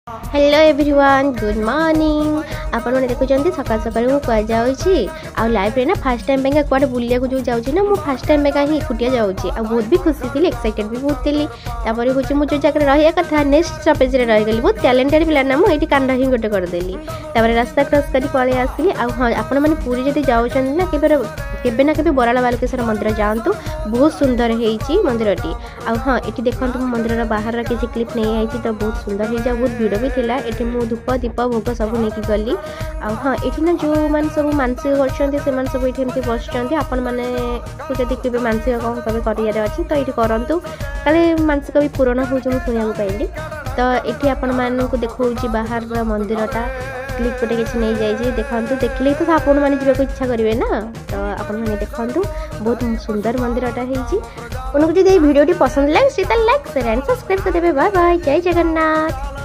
Hello everyone good morning आपण मैंने देखुं सकाल सकाल मुझे जाऊँगी आ लाइफ रे ना फास्ट टाइम पे कुआडे बुलिया जो जाऊँगी ना मुझे फास्ट टाइम पे ही एकुटिया जाऊँगी आ बहुत भी खुशी थी एक्साइटेड भी बहुत थी तापर हूँ मुझे जो जगह रहा कथा नेक्स्ट स्टॉपेज रे रहीगली बहुत टैलेंटेड पिला ना मुझे कांड ही गोटे करदेली तापर रास्ता क्रॉस कर पलि आसली हाँ आपण मैंने पूरी जब जाऊँ ना केबे ना केबे बराला बालकेश्वर मंदिर जातु बहुत सुंदर होती मंदिरटी हाँ ये देखो मंदिर बाहर किसी क्लिप नहीं आई तो बहुत सुंदर हो बहुत भिड़ भी थिला एठी मु धूप दीप भोग सब नहीं गली हाँ ये ना जो मैंने सब मानसिक कर सब ये बसुँच आपण मैंने जब केवे मानसिक कौन कभी कर अच्छी तो ये करूँ काले मानसिक भी पूरण हो शुणा पाइली तो ये आपण मानक देखा बाहर मंदिरटा क्लिप गोटे किसी नहीं जाइए देखा देखले तो आपण मैंने जावाक इच्छा करेंगे ना तो आपण मैंने देखूँ बहुत सुंदर मंदिरटा होती उनको जब भिडियो पसंद लगे लाइक शेयर एंड सब्सक्राइब कर देवे बाय बाय जय जगन्नाथ।